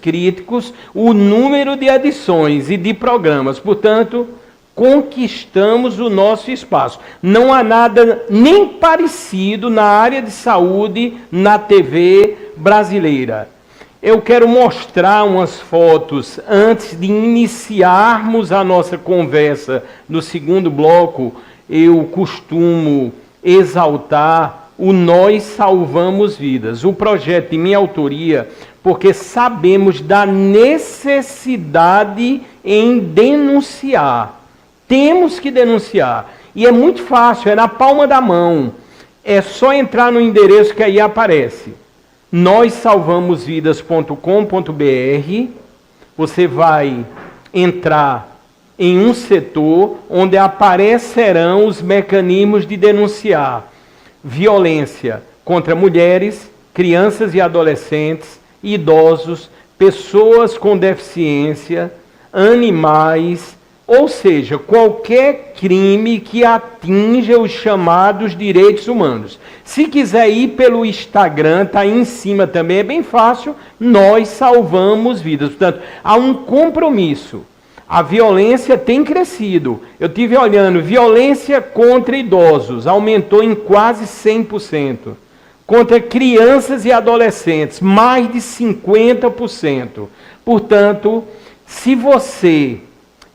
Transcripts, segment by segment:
críticos o número de edições e de programas. Portanto, conquistamos o nosso espaço. Não há nada nem parecido na área de saúde na TV brasileira. Eu quero mostrar umas fotos antes de iniciarmos a nossa conversa no segundo bloco. Eu costumo exaltar o Nós Salvamos Vidas, o projeto de minha autoria, porque sabemos da necessidade em denunciar. Temos que denunciar. E é muito fácil, é na palma da mão. É só entrar no endereço que aí aparece. NósSalvamosVidas.com.br. Você vai entrar em um setor onde aparecerão os mecanismos de denunciar violência contra mulheres, crianças e adolescentes, idosos, pessoas com deficiência, animais, ou seja, qualquer crime que atinja os chamados direitos humanos. Se quiser ir pelo Instagram, está aí em cima também, é bem fácil, Nós Salvamos Vidas. Portanto, há um compromisso. A violência tem crescido. Eu estive olhando, violência contra idosos aumentou em quase 100%. Contra crianças e adolescentes, mais de 50%. Portanto, se você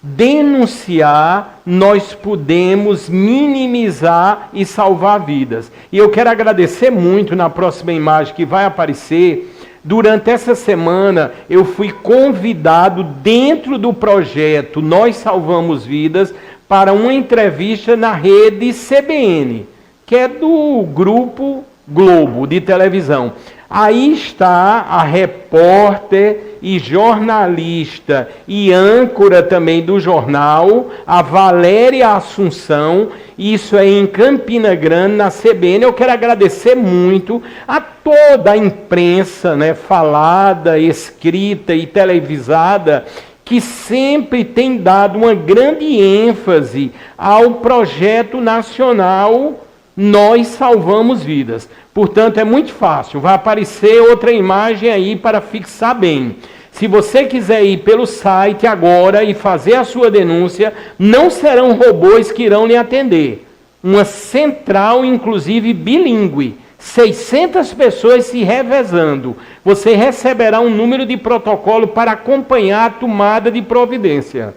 denunciar, nós podemos minimizar e salvar vidas. E eu quero agradecer muito na próxima imagem que vai aparecer. Durante essa semana, eu fui convidado dentro do projeto Nós Salvamos Vidas para uma entrevista na rede CBN, que é do Grupo Globo de televisão. Aí está a repórter e jornalista e âncora também do jornal, a Valéria Assunção. Isso é em Campina Grande, na CBN. Eu quero agradecer muito a toda a imprensa, né, falada, escrita e televisada, que sempre tem dado uma grande ênfase ao projeto nacional Nós Salvamos Vidas. Portanto, é muito fácil. Vai aparecer outra imagem aí para fixar bem. Se você quiser ir pelo site agora e fazer a sua denúncia, não serão robôs que irão lhe atender. Uma central, inclusive, bilíngue. 600 pessoas se revezando. Você receberá um número de protocolo para acompanhar a tomada de providência.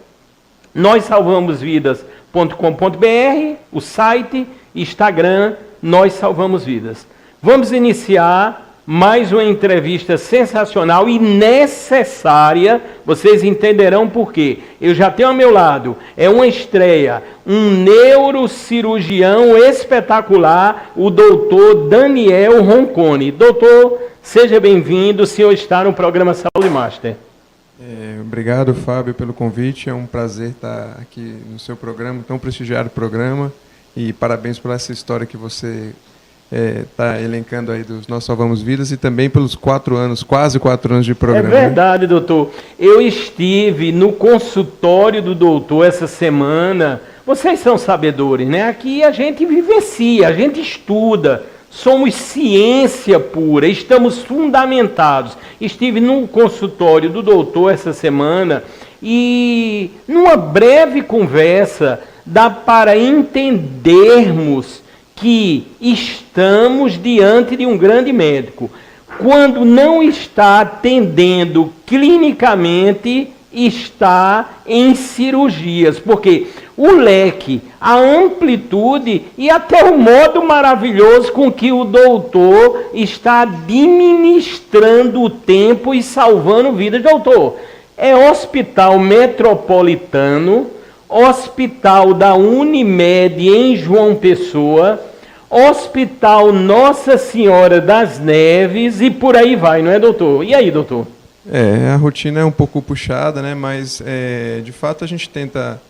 NósSalvamosVidas.com.br, o site, Instagram, Nós Salvamos Vidas. Vamos iniciar mais uma entrevista sensacional e necessária. Vocês entenderão por quê. Eu já tenho ao meu lado, é uma estreia, um neurocirurgião espetacular, o doutor Daniel Roncone. Doutor, seja bem-vindo, o senhor está no programa Saúde Master. Obrigado, Fábio, pelo convite. É um prazer estar aqui no seu programa, tão prestigiado programa. E parabéns por essa história que você está elencando aí dos Nós Salvamos Vidas e também pelos 4 anos, quase 4 anos de programa. É verdade, doutor. Eu estive no consultório do doutor essa semana. Vocês são sabedores, né? Aqui a gente vivencia, a gente estuda. Somos ciência pura, estamos fundamentados. Estive no consultório do doutor essa semana e, numa breve conversa, dá para entendermos que estamos diante de um grande médico. Quando não está atendendo clinicamente, está em cirurgias, porque o leque, a amplitude e até o modo maravilhoso com que o doutor está administrando o tempo e salvando vidas. Doutor, é Hospital Metropolitano, Hospital da Unimed em João Pessoa, Hospital Nossa Senhora das Neves e por aí vai, não é, doutor? E aí, doutor? A rotina é um pouco puxada, né? Mas, de fato, a gente tenta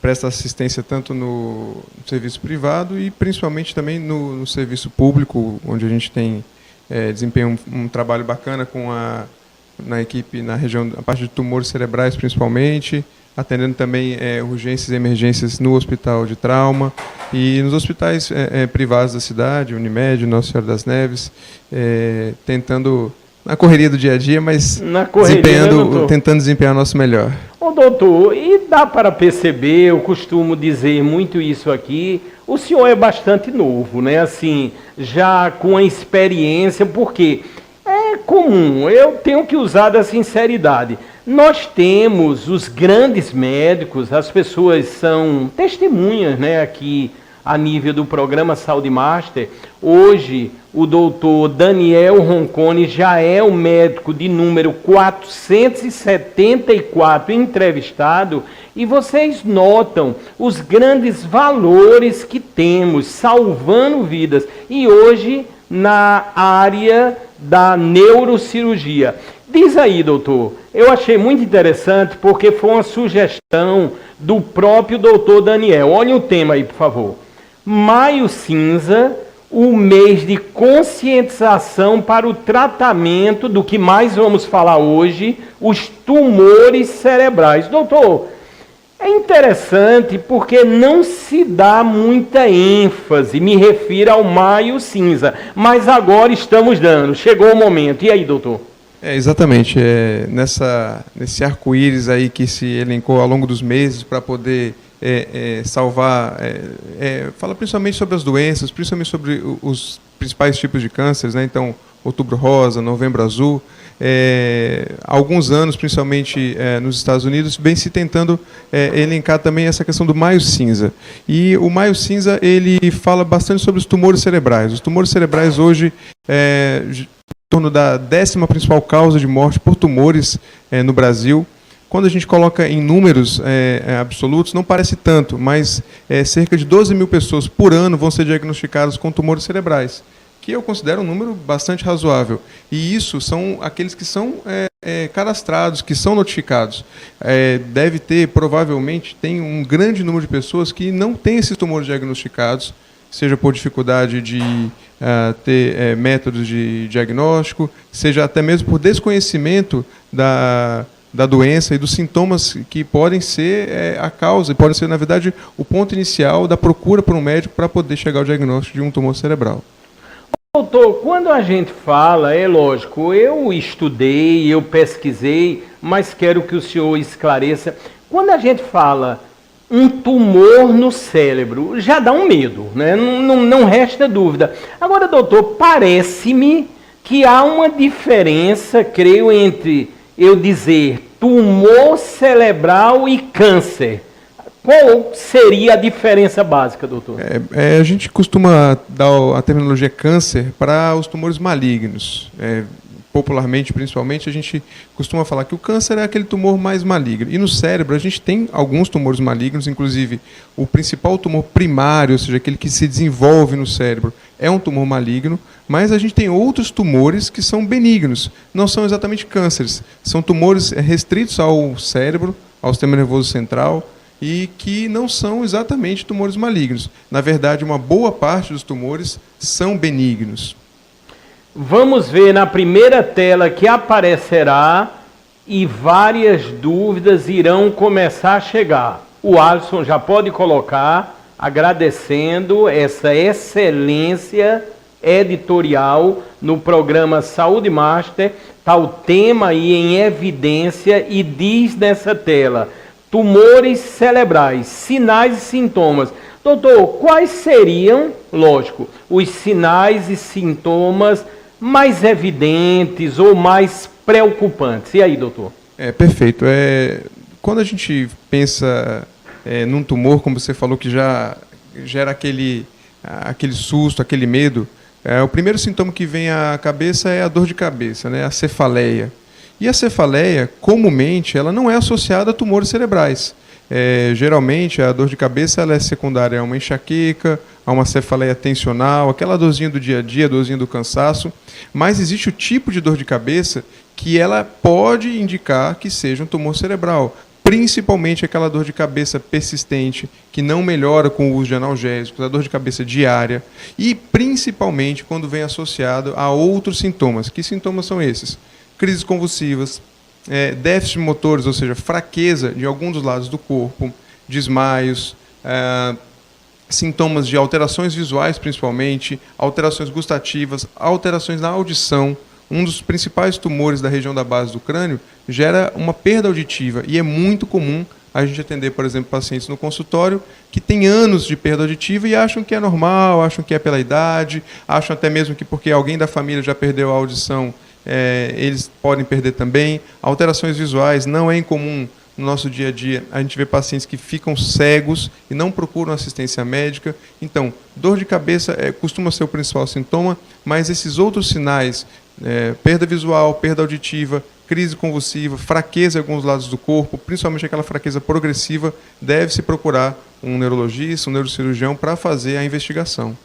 prestar assistência tanto no serviço privado e principalmente também no serviço público, onde a gente tem desempenha um trabalho bacana na equipe, na região, a parte de tumores cerebrais principalmente, atendendo também urgências e emergências no hospital de trauma e nos hospitais privados da cidade, Unimed, Nossa Senhora das Neves, tentando na correria do dia a dia, mas na correria, né, tentando desempenhar o nosso melhor. Ô doutor, e dá para perceber, eu costumo dizer muito isso aqui, o senhor é bastante novo, né? Assim, já com a experiência, porque é comum, eu tenho que usar da sinceridade. Nós temos os grandes médicos, as pessoas são testemunhas, né, aqui a nível do programa Saúde Master. Hoje, o doutor Daniel Roncone já é o médico de número 474 entrevistado, e vocês notam os grandes valores que temos, salvando vidas, e hoje na área da neurocirurgia. Diz aí, doutor, eu achei muito interessante porque foi uma sugestão do próprio doutor Daniel. Olha o tema aí, por favor. Maio Cinza, o mês de conscientização para o tratamento do que mais vamos falar hoje, os tumores cerebrais. Doutor, é interessante porque não se dá muita ênfase, me refiro ao Maio Cinza, mas agora estamos dando, chegou o momento. E aí, doutor? Exatamente, nesse arco-íris aí que se elencou ao longo dos meses para poder salvar, fala principalmente sobre as doenças, principalmente sobre os principais tipos de cânceres, né? Então, Outubro Rosa, Novembro Azul. Há alguns anos, principalmente nos Estados Unidos, vem se tentando elencar também essa questão do Maio Cinza. E o Maio Cinza, ele fala bastante sobre os tumores cerebrais. Os tumores cerebrais hoje, em torno da 10ª principal causa de morte por tumores no Brasil. Quando a gente coloca em números absolutos, não parece tanto, mas cerca de 12 mil pessoas por ano vão ser diagnosticadas com tumores cerebrais, que eu considero um número bastante razoável. E isso são aqueles que são cadastrados, que são notificados. Deve ter, provavelmente, tem um grande número de pessoas que não têm esses tumores diagnosticados, seja por dificuldade de ter métodos de diagnóstico, seja até mesmo por desconhecimento da doença e dos sintomas que podem ser a causa, e podem ser, na verdade, o ponto inicial da procura por um médico para poder chegar ao diagnóstico de um tumor cerebral. Doutor, quando a gente fala, é lógico, eu estudei, eu pesquisei, mas quero que o senhor esclareça. Quando a gente fala um tumor no cérebro, já dá um medo, né? Não resta dúvida. Agora, doutor, parece-me que há uma diferença, creio, entre eu dizer tumor cerebral e câncer. Qual seria a diferença básica, doutor? A gente costuma dar a terminologia câncer para os tumores malignos. Popularmente, principalmente, a gente costuma falar que o câncer é aquele tumor mais maligno. E no cérebro a gente tem alguns tumores malignos, inclusive o principal tumor primário, ou seja, aquele que se desenvolve no cérebro, é um tumor maligno, mas a gente tem outros tumores que são benignos, não são exatamente cânceres, são tumores restritos ao cérebro, ao sistema nervoso central, e que não são exatamente tumores malignos. Na verdade, uma boa parte dos tumores são benignos. Vamos ver na primeira tela que aparecerá e várias dúvidas irão começar a chegar. O Alisson já pode colocar, agradecendo essa excelência editorial no programa Saúde Master. Está o tema aí em evidência e diz nessa tela: tumores cerebrais, sinais e sintomas. Doutor, quais seriam, lógico, os sinais e sintomas mais evidentes ou mais preocupantes? E aí, doutor? Perfeito. Quando a gente pensa num tumor, como você falou, que já gera aquele susto, aquele medo, o primeiro sintoma que vem à cabeça é a dor de cabeça, né? A cefaleia. E a cefaleia, comumente, ela não é associada a tumores cerebrais. Geralmente, a dor de cabeça ela é secundária a uma enxaqueca, a uma cefaleia tensional, aquela dorzinha do dia a dia, dorzinha do cansaço. Mas existe o tipo de dor de cabeça que ela pode indicar que seja um tumor cerebral. Principalmente aquela dor de cabeça persistente, que não melhora com o uso de analgésicos, a dor de cabeça diária. E principalmente quando vem associado a outros sintomas. Que sintomas são esses? Crises convulsivas, déficit motores, ou seja, fraqueza de algum dos lados do corpo, desmaios, sintomas de alterações visuais, principalmente, alterações gustativas, alterações na audição, um dos principais tumores da região da base do crânio gera uma perda auditiva, e é muito comum a gente atender, por exemplo, pacientes no consultório que têm anos de perda auditiva e acham que é normal, acham que é pela idade, acham até mesmo que porque alguém da família já perdeu a audição, eles podem perder também. Alterações visuais não é incomum no nosso dia a dia. A gente vê pacientes que ficam cegos e não procuram assistência médica. Então, dor de cabeça costuma ser o principal sintoma, mas esses outros sinais, perda visual, perda auditiva, crise convulsiva, fraqueza em alguns lados do corpo, principalmente aquela fraqueza progressiva, deve-se procurar um neurologista, um neurocirurgião para fazer a investigação.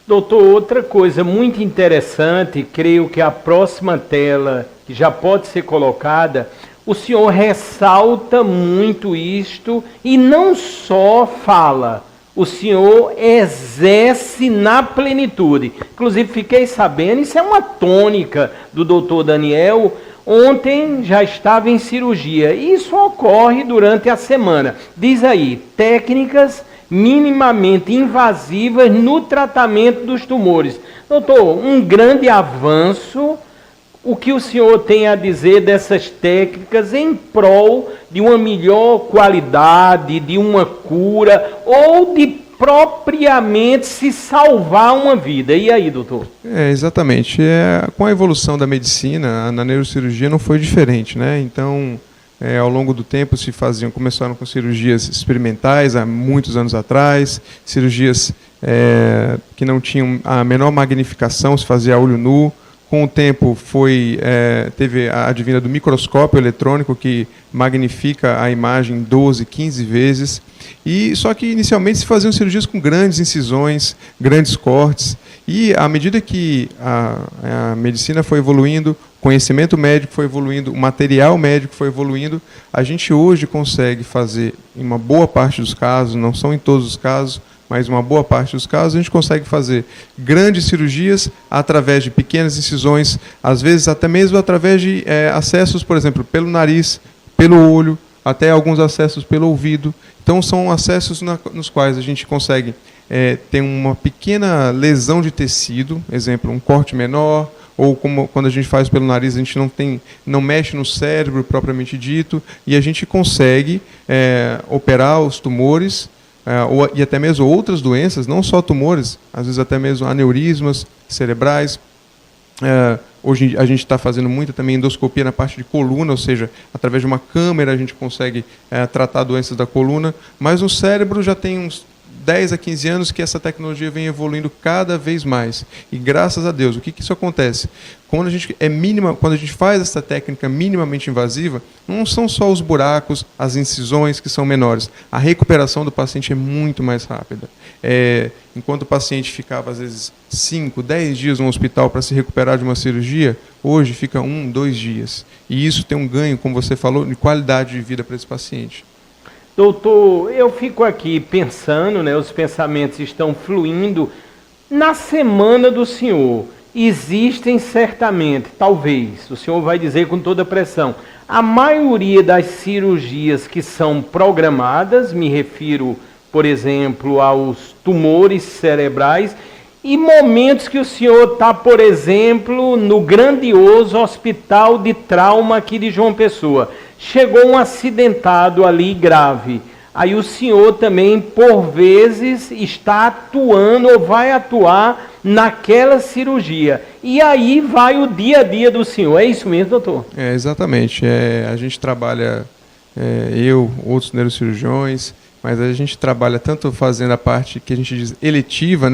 Doutor, outra coisa muito interessante, creio que a próxima tela, que já pode ser colocada, o senhor ressalta muito isto e não só fala, o senhor exerce na plenitude. Inclusive, fiquei sabendo, isso é uma tônica do doutor Daniel. Ontem já estava em cirurgia. Isso ocorre durante a semana. Diz aí, técnicas minimamente invasivas no tratamento dos tumores. Doutor, um grande avanço. O que o senhor tem a dizer dessas técnicas em prol de uma melhor qualidade, de uma cura ou de propriamente se salvar uma vida? E aí, doutor? Exatamente. Com a evolução da medicina, na neurocirurgia não foi diferente, né? Então, ao longo do tempo começaram com cirurgias experimentais há muitos anos atrás, cirurgias que não tinham a menor magnificação, se fazia a olho nu. Com o tempo teve a advinda do microscópio eletrônico, que magnifica a imagem 12, 15 vezes. Só que inicialmente se faziam cirurgias com grandes incisões, grandes cortes. E à medida que a medicina foi evoluindo, o conhecimento médico foi evoluindo, o material médico foi evoluindo, a gente hoje consegue fazer, em uma boa parte dos casos, não são em todos os casos, mas uma boa parte dos casos, a gente consegue fazer grandes cirurgias através de pequenas incisões, às vezes até mesmo através de acessos, por exemplo, pelo nariz, pelo olho, até alguns acessos pelo ouvido. Então, são acessos nos quais a gente consegue ter uma pequena lesão de tecido, exemplo, um corte menor, ou como quando a gente faz pelo nariz, a gente não mexe no cérebro propriamente dito, e a gente consegue operar os tumores, e até mesmo outras doenças, não só tumores, às vezes até mesmo aneurismas cerebrais. Hoje a gente está fazendo muita também endoscopia na parte de coluna, ou seja, através de uma câmera a gente consegue tratar doenças da coluna, mas no cérebro já tem uns 10 a 15 anos que essa tecnologia vem evoluindo cada vez mais. E graças a Deus, o que isso acontece? Quando a gente faz essa técnica minimamente invasiva, não são só os buracos, as incisões que são menores. A recuperação do paciente é muito mais rápida. Enquanto o paciente ficava, às vezes, 5, 10 dias no hospital para se recuperar de uma cirurgia, hoje fica 1, 2 dias. E isso tem um ganho, como você falou, de qualidade de vida para esse paciente. Doutor, eu fico aqui pensando, os pensamentos estão fluindo. Na semana do senhor, existem certamente, talvez, o senhor vai dizer com toda pressão, a maioria das cirurgias que são programadas, me refiro, por exemplo, aos tumores cerebrais, e momentos que o senhor está, por exemplo, no grandioso Hospital de Trauma aqui de João Pessoa. Chegou um acidentado ali grave. Aí o senhor também, por vezes, está atuando ou vai atuar naquela cirurgia. E aí vai o dia a dia do senhor. É isso mesmo, doutor? Exatamente. A gente trabalha, outros neurocirurgiões, mas a gente trabalha tanto fazendo a parte que a gente diz eletiva,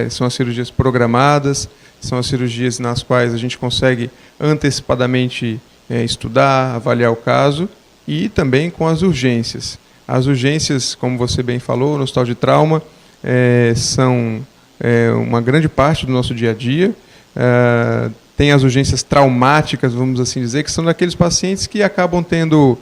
são as cirurgias programadas, são as cirurgias nas quais a gente consegue antecipadamente estudar, avaliar o caso, e também com as urgências. As urgências, como você bem falou, no Hospital de Trauma, são uma grande parte do nosso dia a dia. Tem as urgências traumáticas, vamos assim dizer, que são daqueles pacientes que acabam tendo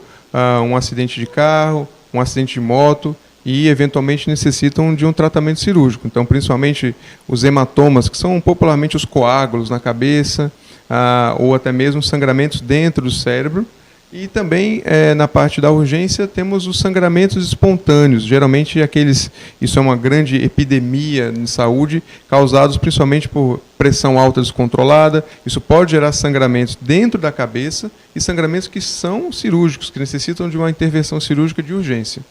um acidente de carro, um acidente de moto, e eventualmente necessitam de um tratamento cirúrgico. Então, principalmente os hematomas, que são popularmente os coágulos na cabeça, ou até mesmo sangramentos dentro do cérebro, E também, na parte da urgência, temos os sangramentos espontâneos. Geralmente, isso é uma grande epidemia de saúde, causados principalmente por pressão alta descontrolada. Isso pode gerar sangramentos dentro da cabeça e sangramentos que são cirúrgicos, que necessitam de uma intervenção cirúrgica de urgência.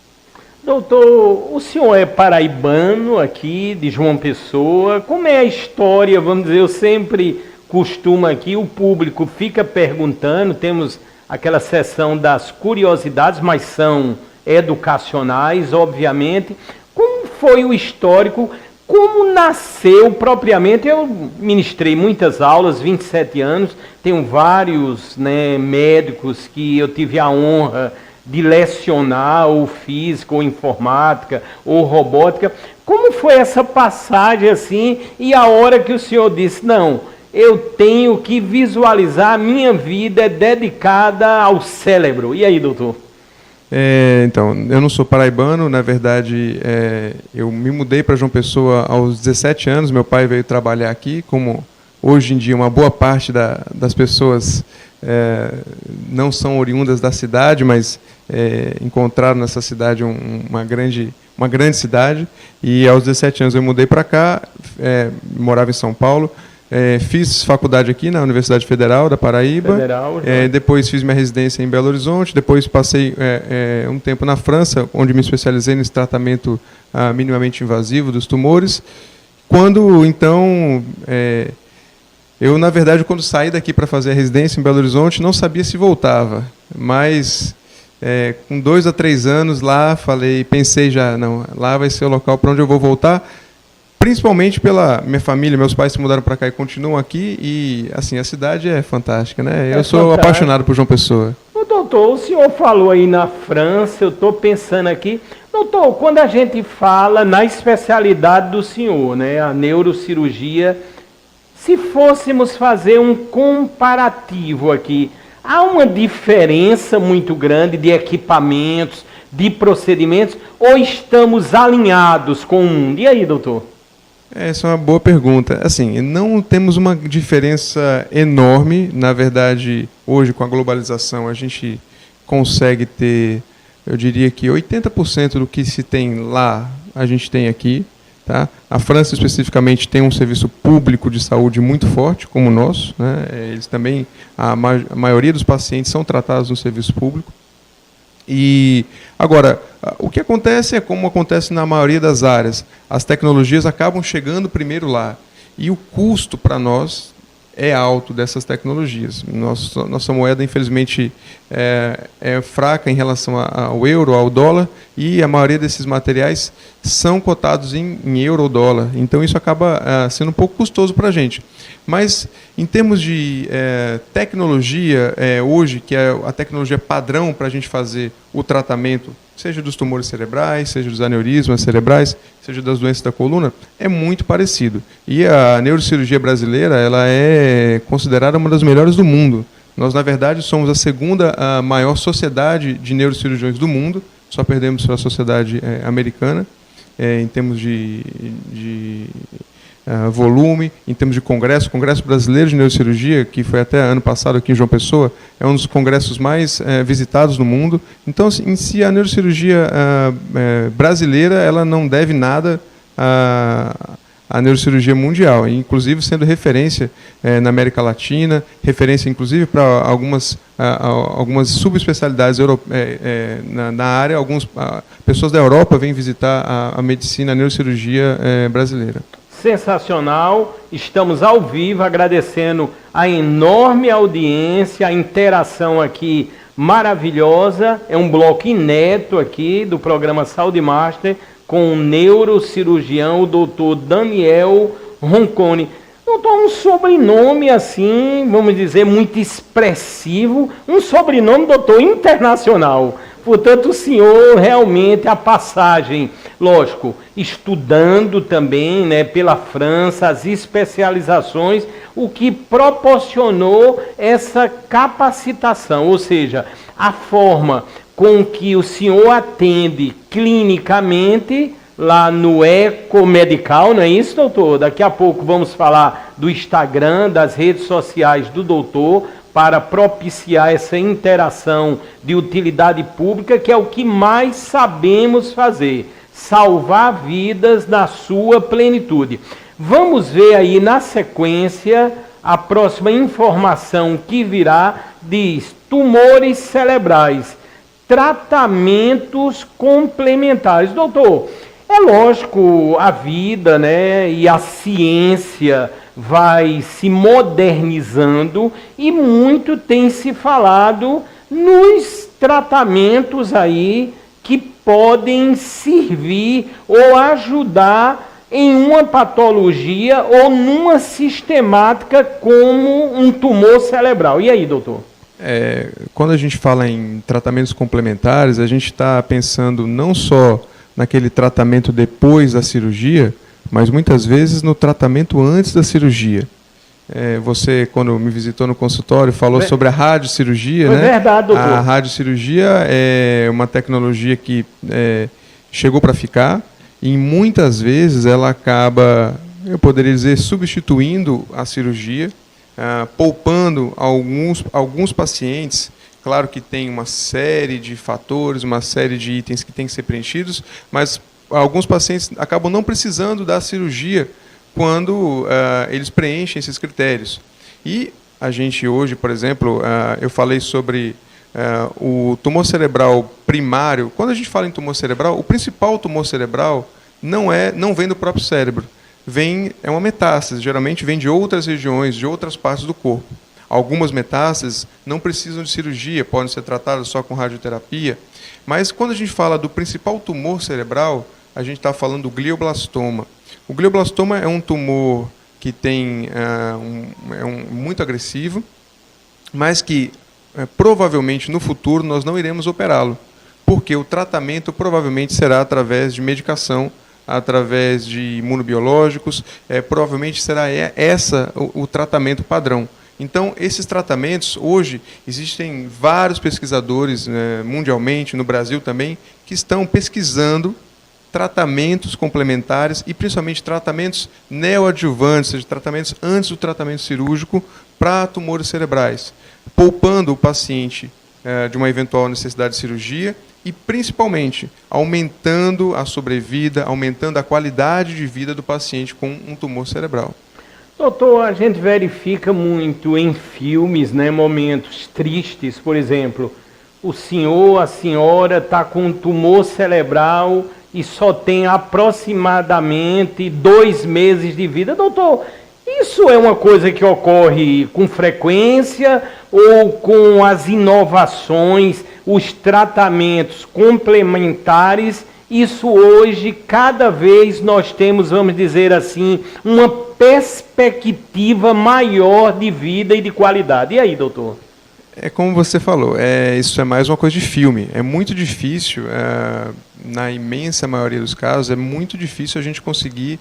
Doutor, o senhor é paraibano aqui, de João Pessoa. Como é a história, vamos dizer, eu sempre costumo aqui, o público fica perguntando, temos aquela sessão das curiosidades, mas são educacionais, obviamente. Como foi o histórico? Como nasceu propriamente? Eu ministrei muitas aulas, 27 anos, tenho vários médicos que eu tive a honra de lecionar, ou física, ou informática, ou robótica. Como foi essa passagem assim, e a hora que o senhor disse, não, eu tenho que visualizar, a minha vida é dedicada ao cérebro. E aí, doutor? Então, eu não sou paraibano, na verdade, eu me mudei para João Pessoa aos 17 anos, meu pai veio trabalhar aqui, como hoje em dia uma boa parte das pessoas não são oriundas da cidade, mas encontraram nessa cidade uma grande cidade, e aos 17 anos eu mudei para cá, morava em São Paulo. Fiz faculdade aqui na Universidade Federal da Paraíba, depois fiz minha residência em Belo Horizonte, depois passei um tempo na França, onde me especializei nesse tratamento minimamente invasivo dos tumores. Quando, então, eu, na verdade, quando saí daqui para fazer a residência em Belo Horizonte, não sabia se voltava, mas com 2 a 3 anos lá, pensei já, não, lá vai ser o local para onde eu vou voltar, principalmente pela minha família, meus pais se mudaram para cá e continuam aqui, e assim, a cidade é fantástica, né? Eu sou apaixonado por João Pessoa. Doutor, o senhor falou aí na França, eu estou pensando aqui, doutor, quando a gente fala na especialidade do senhor, né, a neurocirurgia, se fôssemos fazer um comparativo aqui, há uma diferença muito grande de equipamentos, de procedimentos, ou estamos alinhados com o mundo? E aí, doutor? Essa é uma boa pergunta. Assim, não temos uma diferença enorme. Na verdade, hoje, com a globalização, a gente consegue ter, eu diria que 80% do que se tem lá, a gente tem aqui. Tá? A França, especificamente, tem um serviço público de saúde muito forte, como o nosso, né? Eles também, a maioria dos pacientes são tratados no serviço público. E agora, o que acontece é como acontece na maioria das áreas. As tecnologias acabam chegando primeiro lá. E o custo para nós é alto dessas tecnologias. Nossa moeda, infelizmente, é fraca em relação ao euro, ao dólar, e a maioria desses materiais são cotados em euro ou dólar. Então, isso acaba sendo um pouco custoso para a gente. Mas, em termos de tecnologia, hoje, que é a tecnologia padrão para a gente fazer o tratamento, seja dos tumores cerebrais, seja dos aneurismas cerebrais, seja das doenças da coluna, é muito parecido. E a neurocirurgia brasileira, ela é considerada uma das melhores do mundo. Nós, na verdade, somos a segunda maior sociedade de neurocirurgiões do mundo, só perdemos para a sociedade americana, em termos de volume, em termos de congresso. O Congresso Brasileiro de Neurocirurgia, que foi até ano passado aqui em João Pessoa, é um dos congressos mais visitados no mundo. Então, em si, a neurocirurgia brasileira, ela não deve nada à neurocirurgia mundial, inclusive sendo referência na América Latina, referência inclusive para algumas subespecialidades na área. Algumas pessoas da Europa vêm visitar a medicina, a neurocirurgia brasileira. Sensacional, estamos ao vivo, agradecendo a enorme audiência, a interação aqui maravilhosa. É um bloco inédito aqui do programa Saúde Master com o neurocirurgião, o doutor Daniel Roncone. Doutor, um sobrenome assim, vamos dizer, muito expressivo, um sobrenome, doutor, internacional. Portanto, o senhor realmente, a passagem, lógico, estudando também, né, pela França, as especializações, o que proporcionou essa capacitação, ou seja, a forma com que o senhor atende clinicamente lá no Ecomedical, não é isso, doutor? Daqui a pouco vamos falar do Instagram, das redes sociais do doutor, para propiciar essa interação de utilidade pública, que é o que mais sabemos fazer, salvar vidas na sua plenitude. Vamos ver aí na sequência, a próxima informação que virá diz: tumores cerebrais, tratamentos complementares. Doutor, é lógico, a vida, né, e a ciência vai se modernizando e muito tem se falado nos tratamentos aí que podem servir ou ajudar em uma patologia ou numa sistemática como um tumor cerebral. E aí, doutor? Quando a gente fala em tratamentos complementares, a gente está pensando não só naquele tratamento depois da cirurgia, mas muitas vezes no tratamento antes da cirurgia. Você, quando me visitou no consultório, falou sobre a radiocirurgia, né? Verdade, doutor. A radiocirurgia é uma tecnologia que chegou para ficar e muitas vezes ela acaba, eu poderia dizer, substituindo a cirurgia, poupando alguns pacientes. Claro que tem uma série de fatores, uma série de itens que tem que ser preenchidos, mas alguns pacientes acabam não precisando da cirurgia quando eles preenchem esses critérios. E a gente hoje, por exemplo, eu falei sobre o tumor cerebral primário. Quando a gente fala em tumor cerebral, o principal tumor cerebral não vem do próprio cérebro. É uma metástase, geralmente vem de outras regiões, de outras partes do corpo. Algumas metástases não precisam de cirurgia, podem ser tratadas só com radioterapia. Mas quando a gente fala do principal tumor cerebral, a gente está falando do glioblastoma. O glioblastoma é um tumor que tem muito agressivo, mas que provavelmente no futuro nós não iremos operá-lo, porque o tratamento provavelmente será através de medicação, através de imunobiológicos, provavelmente será o tratamento padrão. Então, esses tratamentos, hoje, existem vários pesquisadores mundialmente, no Brasil também, que estão pesquisando tratamentos complementares e principalmente tratamentos neoadjuvantes, ou seja, tratamentos antes do tratamento cirúrgico para tumores cerebrais, poupando o paciente de uma eventual necessidade de cirurgia e principalmente aumentando a sobrevida, aumentando a qualidade de vida do paciente com um tumor cerebral. Doutor, a gente verifica muito em filmes, momentos tristes, por exemplo, o senhor, a senhora está com um tumor cerebral e só tem aproximadamente 2 meses de vida. Doutor, isso é uma coisa que ocorre com frequência ou com as inovações, os tratamentos complementares? Isso hoje, cada vez nós temos, vamos dizer assim, uma perspectiva maior de vida e de qualidade. E aí, doutor? É como você falou, isso é mais uma coisa de filme. É muito difícil, na imensa maioria dos casos, é muito difícil a gente conseguir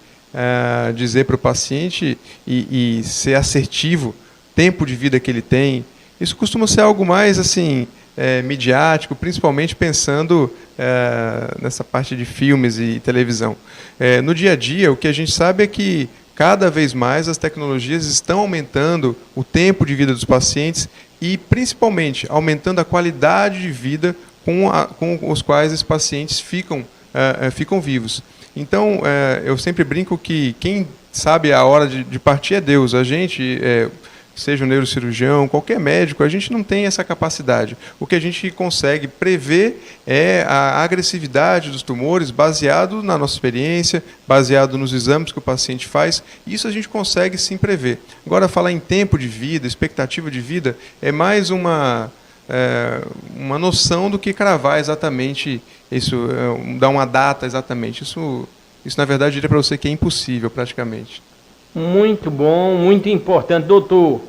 dizer para o paciente e ser assertivo, tempo de vida que ele tem. Isso costuma ser algo mais assim midiático, principalmente pensando nessa parte de filmes e televisão. No dia a dia, o que a gente sabe é que cada vez mais as tecnologias estão aumentando o tempo de vida dos pacientes e, principalmente, aumentando a qualidade de vida com os quais esses pacientes ficam vivos. Então, eu sempre brinco que quem sabe a hora de partir é Deus. A gente, seja um neurocirurgião, qualquer médico, a gente não tem essa capacidade. O que a gente consegue prever é a agressividade dos tumores baseado na nossa experiência, baseado nos exames que o paciente faz. Isso a gente consegue sim prever. Agora, falar em tempo de vida, expectativa de vida, é mais uma noção do que cravar exatamente isso, dar uma data exatamente. Isso na verdade, eu diria para você que é impossível praticamente. Muito bom, muito importante. Doutor,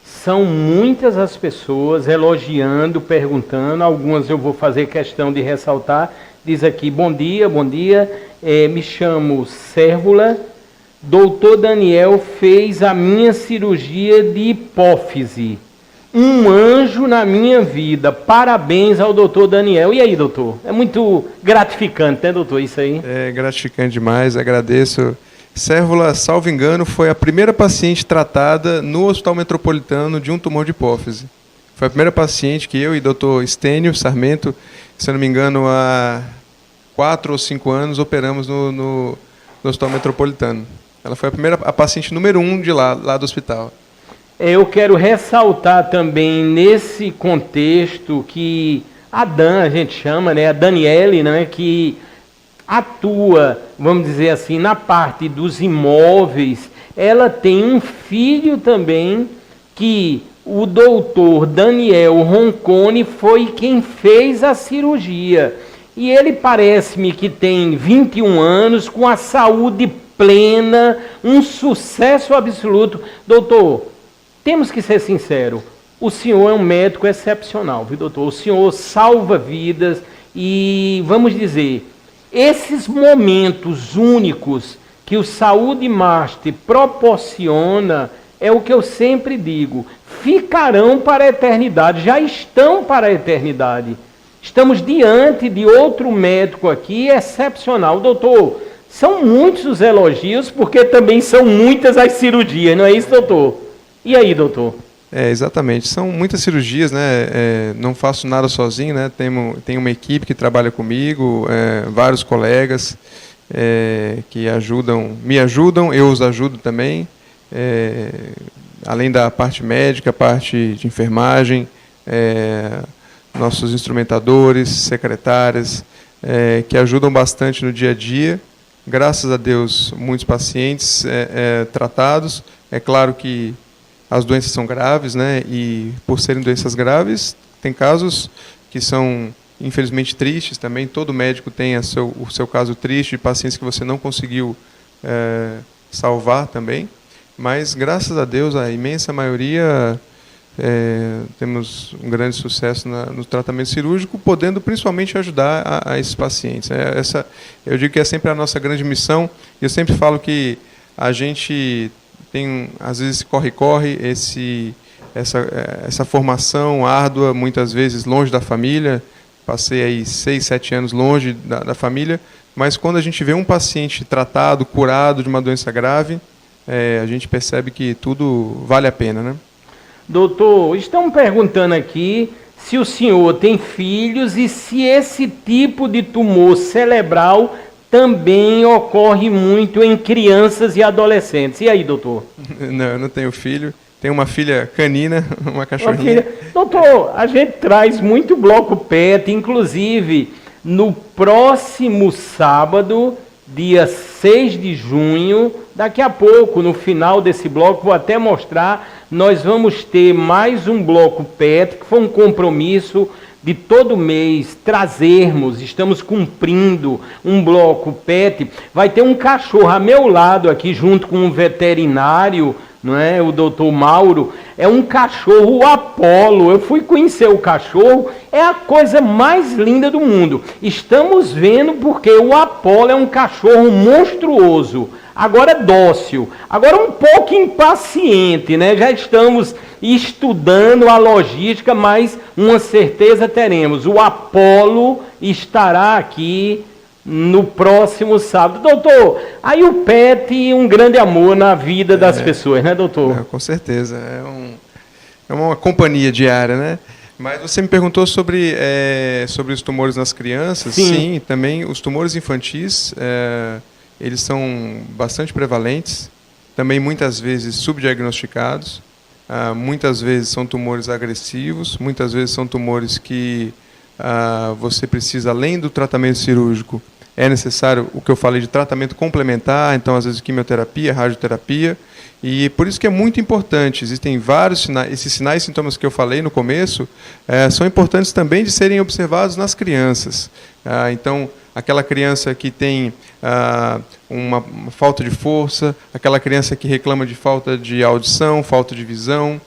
são muitas as pessoas elogiando, perguntando, algumas eu vou fazer questão de ressaltar. Diz aqui, bom dia, me chamo Cérvula, doutor Daniel fez a minha cirurgia de hipófise, um anjo na minha vida, parabéns ao doutor Daniel. E aí, doutor? É muito gratificante, né, doutor, isso aí? É gratificante demais, agradeço Cérvula, salvo engano, foi a primeira paciente tratada no Hospital Metropolitano de um tumor de hipófise. Foi a primeira paciente que eu e o Dr. Estênio Sarmento, se eu não me engano, há 4 ou 5 anos, operamos no Hospital Metropolitano. Ela foi a paciente número 1 de lá do hospital. Eu quero ressaltar também nesse contexto que a Dan, a gente chama, né, a Daniele, né, que atua, vamos dizer assim, na parte dos imóveis. Ela tem um filho também que o doutor Daniel Roncone foi quem fez a cirurgia. E ele parece-me que tem 21 anos, com a saúde plena, um sucesso absoluto. Doutor, temos que ser sinceros, o senhor é um médico excepcional, viu, doutor? O senhor salva vidas e, vamos dizer, esses momentos únicos que o Saúde Master proporciona, é o que eu sempre digo, ficarão para a eternidade, já estão para a eternidade. Estamos diante de outro médico aqui excepcional. Doutor, são muitos os elogios, porque também são muitas as cirurgias, não é isso, doutor? E aí, doutor? Exatamente. São muitas cirurgias, né? Não faço nada sozinho, né? Tenho uma equipe que trabalha comigo, vários colegas que me ajudam, eu os ajudo também. Além da parte médica, a parte de enfermagem, nossos instrumentadores, secretárias, que ajudam bastante no dia a dia. Graças a Deus, muitos pacientes tratados. É claro que as doenças são graves, né? E por serem doenças graves, tem casos que são, infelizmente, tristes também. Todo médico tem o seu caso triste, de pacientes que você não conseguiu salvar também. Mas, graças a Deus, a imensa maioria temos um grande sucesso no tratamento cirúrgico, podendo principalmente ajudar a esses pacientes. Eu digo que é sempre a nossa grande missão. Eu sempre falo que a gente tem, às vezes, corre-corre, essa formação árdua, muitas vezes longe da família. Passei aí 6, 7 anos longe da família, mas quando a gente vê um paciente tratado, curado de uma doença grave, a gente percebe que tudo vale a pena, né? Doutor, estão perguntando aqui se o senhor tem filhos e se esse tipo de tumor cerebral também ocorre muito em crianças e adolescentes. E aí, doutor? Não, eu não tenho filho. Tenho uma filha canina, uma cachorrinha. Doutor, a gente traz muito bloco PET, inclusive no próximo sábado, dia 6 de junho, daqui a pouco, no final desse bloco, vou até mostrar, nós vamos ter mais um bloco PET, que foi um compromisso de todo mês trazermos, estamos cumprindo um bloco PET. Vai ter um cachorro a meu lado aqui, junto com um veterinário, não é? O doutor Mauro. É um cachorro, o Apolo. Eu fui conhecer o cachorro, é a coisa mais linda do mundo. Estamos vendo porque o Apolo é um cachorro monstruoso, agora dócil, agora um pouco impaciente, né? Já estamos estudando a logística, mas uma certeza teremos: o Apolo estará aqui no próximo sábado. Doutor, aí o PET, um grande amor na vida das pessoas, né, doutor? Com certeza, é uma companhia diária, né? Mas você me perguntou sobre os tumores nas crianças. Sim, também os tumores infantis, eles são bastante prevalentes, também muitas vezes subdiagnosticados, muitas vezes são tumores agressivos, muitas vezes são tumores que você precisa, além do tratamento cirúrgico, é necessário o que eu falei de tratamento complementar, então às vezes quimioterapia, radioterapia, e por isso que é muito importante, existem vários sinais, esses sinais e sintomas que eu falei no começo, são importantes também de serem observados nas crianças. Então, aquela criança que tem uma falta de força, aquela criança que reclama de falta de audição, falta de visão,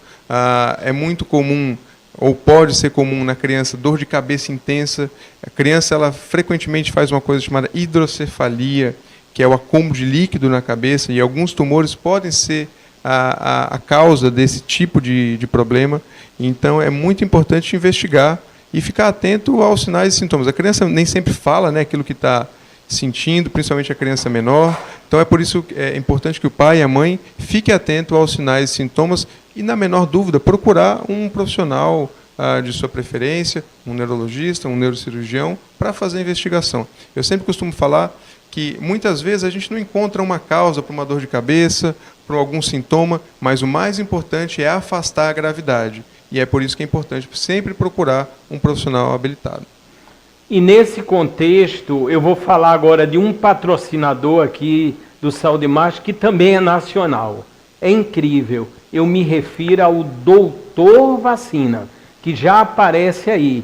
é muito comum, ou pode ser comum na criança, dor de cabeça intensa. A criança, ela frequentemente faz uma coisa chamada hidrocefalia, que é o acúmulo de líquido na cabeça, e alguns tumores podem ser a causa desse tipo de problema. Então, é muito importante investigar e ficar atento aos sinais e sintomas. A criança nem sempre fala, né, aquilo que está sentindo, principalmente a criança menor. Então é por isso que é importante que o pai e a mãe fiquem atentos aos sinais e sintomas e, na menor dúvida, procurar um profissional de sua preferência, um neurologista, um neurocirurgião, para fazer a investigação. Eu sempre costumo falar que muitas vezes a gente não encontra uma causa para uma dor de cabeça, para algum sintoma, mas o mais importante é afastar a gravidade. E é por isso que é importante sempre procurar um profissional habilitado. E nesse contexto, eu vou falar agora de um patrocinador aqui do Saúde Master, que também é nacional. É incrível. Eu me refiro ao Doutor Vacina, que já aparece aí.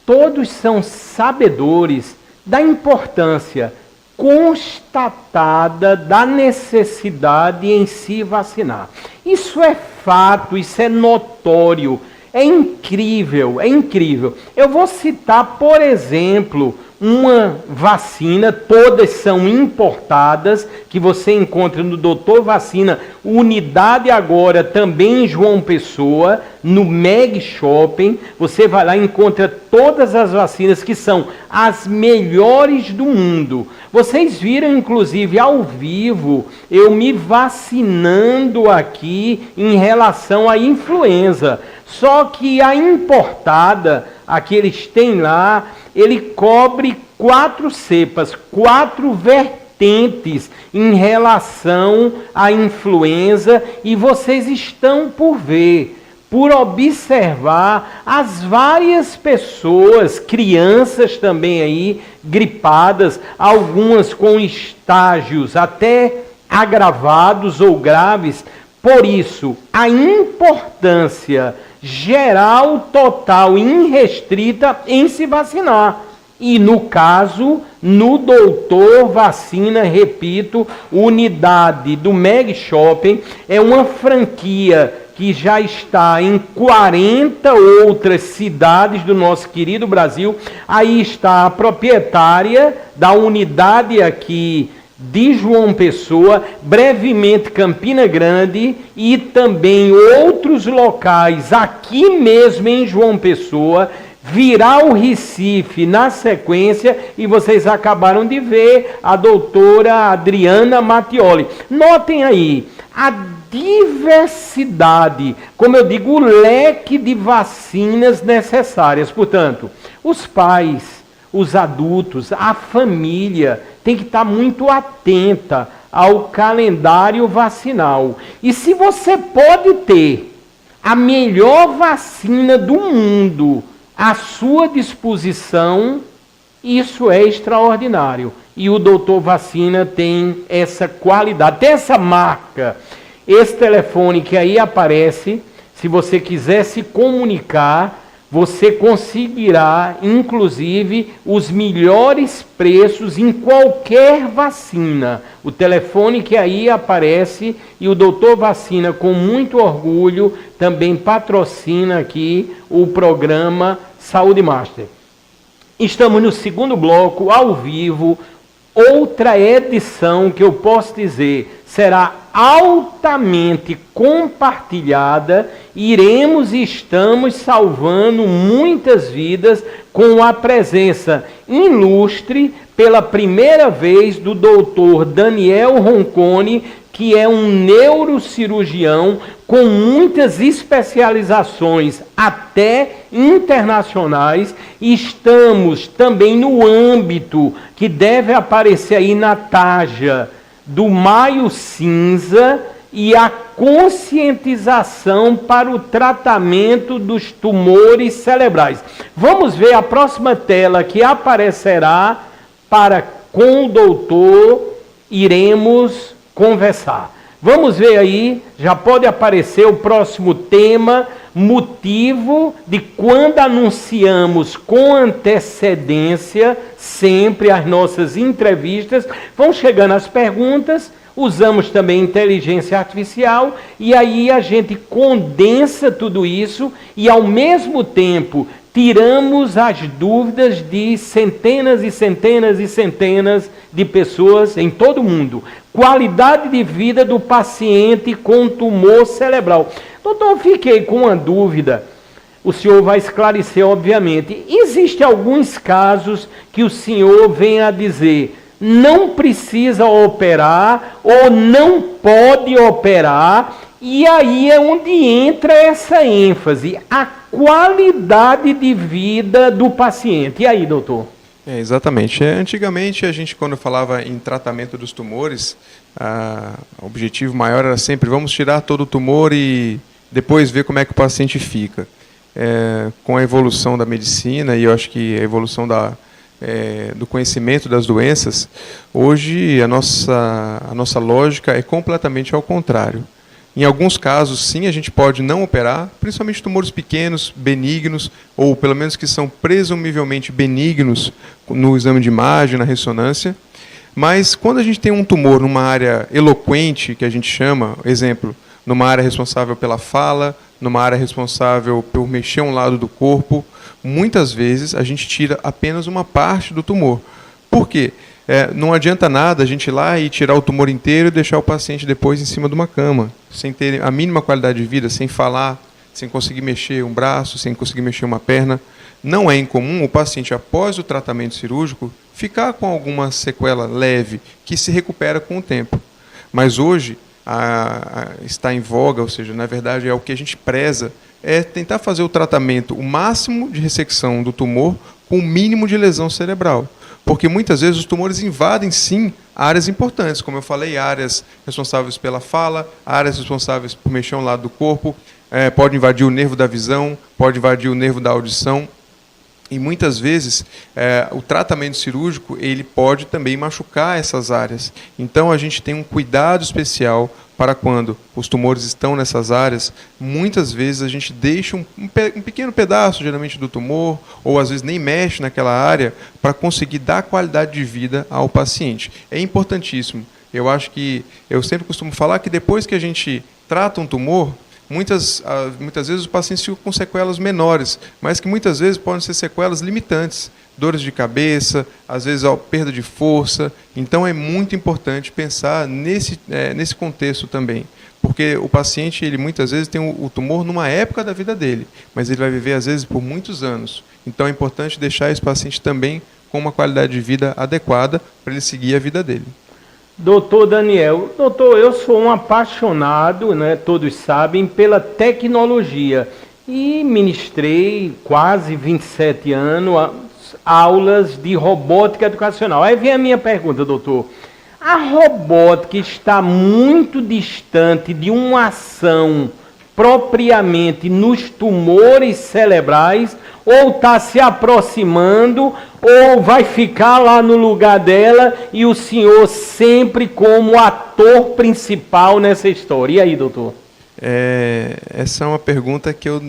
Todos são sabedores da importância constatada da necessidade em se vacinar. Isso é fato, isso é notório, é incrível, é incrível. Eu vou citar, por exemplo, uma vacina, todas são importadas, que você encontra no Doutor Vacina, unidade agora também em João Pessoa, no Meg Shopping. Você vai lá e encontra todas as vacinas que são as melhores do mundo. Vocês viram, inclusive, ao vivo, eu me vacinando aqui em relação à influenza. Só que a importada, a que eles têm lá, ele cobre 4 cepas, 4 vertentes em relação à influenza, e vocês estão por ver, por observar as várias pessoas, crianças também aí, gripadas, algumas com estágios até agravados ou graves. Por isso, a importância geral, total e irrestrita em se vacinar. E no caso, no Doutor Vacina, repito, unidade do Meg Shopping, é uma franquia que já está em 40 outras cidades do nosso querido Brasil. Aí está a proprietária da unidade aqui de João Pessoa, brevemente Campina Grande e também outros locais aqui mesmo em João Pessoa, virá o Recife na sequência, e vocês acabaram de ver a doutora Adriana Mattioli. Notem aí a diversidade, como eu digo, o leque de vacinas necessárias. Portanto, os pais, os adultos, a família tem que estar muito atenta ao calendário vacinal. E se você pode ter a melhor vacina do mundo à sua disposição, isso é extraordinário. E o Doutor Vacina tem essa qualidade, tem essa marca. Esse telefone que aí aparece, se você quiser se comunicar, você conseguirá, inclusive, os melhores preços em qualquer vacina. O telefone que aí aparece, e o Doutor Vacina, com muito orgulho, também patrocina aqui o programa Saúde Master. Estamos no segundo bloco, ao vivo. Outra edição que eu posso dizer será altamente compartilhada. Iremos e estamos salvando muitas vidas com a presença ilustre, pela primeira vez, do doutor Daniel Roncone, que é um neurocirurgião com muitas especializações, até internacionais. Estamos também no âmbito que deve aparecer aí na taja do Maio Cinza, e a conscientização para o tratamento dos tumores cerebrais. Vamos ver a próxima tela que aparecerá, com o doutor iremos conversar. Vamos ver aí, já pode aparecer o próximo tema, motivo de quando anunciamos com antecedência sempre as nossas entrevistas. Vão chegando as perguntas, usamos também inteligência artificial, e aí a gente condensa tudo isso e, ao mesmo tempo, tiramos as dúvidas de centenas e centenas e centenas de pessoas em todo o mundo. Qualidade de vida do paciente com tumor cerebral. Doutor, fiquei com uma dúvida. O senhor vai esclarecer, obviamente. Existem alguns casos que o senhor vem a dizer: não precisa operar ou não pode operar, e aí é onde entra essa ênfase, a qualidade de vida do paciente. E aí, doutor? Exatamente. Antigamente, a gente, quando falava em tratamento dos tumores, o objetivo maior era sempre, vamos tirar todo o tumor e depois ver como é que o paciente fica. Com a evolução da medicina, e eu acho que a evolução do conhecimento das doenças, hoje a nossa lógica é completamente ao contrário. Em alguns casos, sim, a gente pode não operar, principalmente tumores pequenos, benignos, ou pelo menos que são presumivelmente benignos no exame de imagem, na ressonância. Mas quando a gente tem um tumor numa área eloquente, que a gente chama, exemplo, numa área responsável pela fala, numa área responsável por mexer um lado do corpo, muitas vezes a gente tira apenas uma parte do tumor. Por quê? Não adianta nada a gente ir lá e tirar o tumor inteiro e deixar o paciente depois em cima de uma cama, sem ter a mínima qualidade de vida, sem falar, sem conseguir mexer um braço, sem conseguir mexer uma perna. Não é incomum o paciente, após o tratamento cirúrgico, ficar com alguma sequela leve, que se recupera com o tempo. Mas hoje está em voga, ou seja, na verdade é o que a gente preza, é tentar fazer o tratamento, o máximo de ressecção do tumor, com o mínimo de lesão cerebral. Porque muitas vezes os tumores invadem, sim, áreas importantes, como eu falei, áreas responsáveis pela fala, áreas responsáveis por mexer um lado do corpo, pode invadir o nervo da visão, pode invadir o nervo da audição. E muitas vezes o tratamento cirúrgico ele pode também machucar essas áreas. Então a gente tem um cuidado especial para quando os tumores estão nessas áreas. Muitas vezes a gente deixa um pequeno pedaço, geralmente, do tumor, ou às vezes nem mexe naquela área, para conseguir dar qualidade de vida ao paciente. É importantíssimo. Eu acho que, eu sempre costumo falar que depois que a gente trata um tumor, muitas vezes os pacientes ficam com sequelas menores, mas que muitas vezes podem ser sequelas limitantes, dores de cabeça, às vezes perda de força. Então é muito importante pensar nesse contexto também, porque o paciente ele muitas vezes tem o tumor numa época da vida dele, mas ele vai viver às vezes por muitos anos. Então é importante deixar esse paciente também com uma qualidade de vida adequada para ele seguir a vida dele. Doutor Daniel, doutor, eu sou um apaixonado, né, todos sabem, pela tecnologia e ministrei quase 27 anos aulas de robótica educacional. Aí vem a minha pergunta, doutor. A robótica está muito distante de uma ação propriamente nos tumores cerebrais, ou está se aproximando, ou vai ficar lá no lugar dela e o senhor sempre como ator principal nessa história? E aí, doutor? Essa é uma pergunta que eu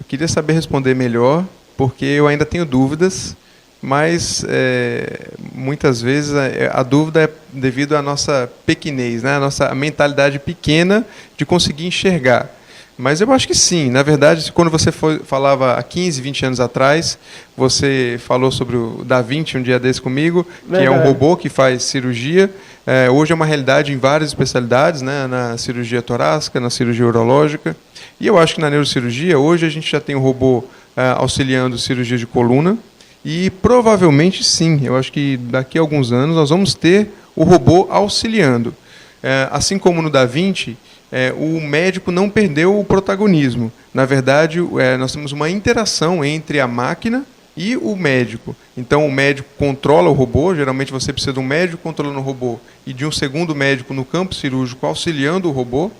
queria saber responder melhor, porque eu ainda tenho dúvidas, mas muitas vezes a dúvida é devido à nossa pequenez, né? A nossa mentalidade pequena de conseguir enxergar. Mas eu acho que sim. Na verdade, quando você falava há 15, 20 anos atrás, você falou sobre o Da Vinci um dia desse comigo, que é um robô que faz cirurgia. Hoje é uma realidade em várias especialidades, né? Na cirurgia torácica, na cirurgia urológica. E eu acho que na neurocirurgia, hoje a gente já tem um robô auxiliando cirurgia de coluna. E provavelmente sim, eu acho que daqui a alguns anos nós vamos ter o robô auxiliando. Assim como no Da Vinci, o médico não perdeu o protagonismo. Na verdade, nós temos uma interação entre a máquina e o médico. Então, o médico controla o robô, geralmente você precisa de um médico controlando o robô e de um segundo médico no campo cirúrgico auxiliando o robô.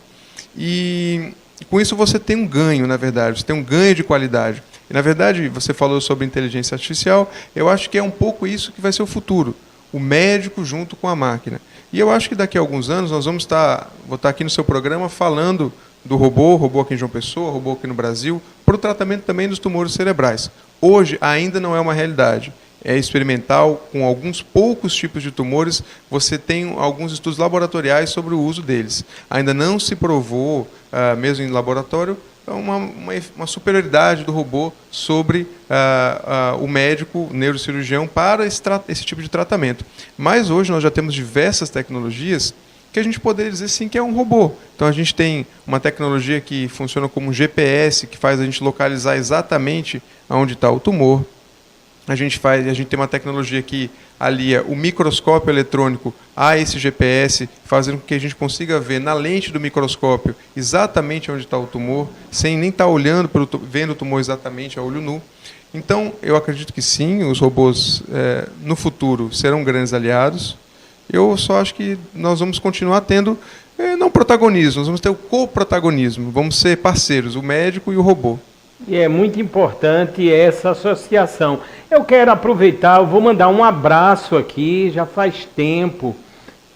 E com isso você tem um ganho, na verdade, você tem um ganho de qualidade. E, na verdade, você falou sobre inteligência artificial, eu acho que é um pouco isso que vai ser o futuro, o médico junto com a máquina. E eu acho que daqui a alguns anos nós vou estar aqui no seu programa falando do robô aqui em João Pessoa, robô aqui no Brasil, para o tratamento também dos tumores cerebrais. Hoje ainda não é uma realidade. É experimental, com alguns poucos tipos de tumores, você tem alguns estudos laboratoriais sobre o uso deles. Ainda não se provou, mesmo em laboratório, uma superioridade do robô sobre o médico, o neurocirurgião, para esse tipo de tratamento. Mas hoje nós já temos diversas tecnologias que a gente poderia dizer sim que é um robô. Então a gente tem uma tecnologia que funciona como um GPS, que faz a gente localizar exatamente onde está o tumor. a gente tem uma tecnologia que alia o microscópio eletrônico a esse GPS, fazendo com que a gente consiga ver na lente do microscópio exatamente onde está o tumor, sem nem estar olhando vendo o tumor exatamente a olho nu. Então, eu acredito que sim, os robôs no futuro serão grandes aliados. Eu só acho que nós vamos continuar tendo, não protagonismo, nós vamos ter o coprotagonismo, vamos ser parceiros, o médico e o robô. E é muito importante essa associação. Eu quero aproveitar, eu vou mandar um abraço aqui, já faz tempo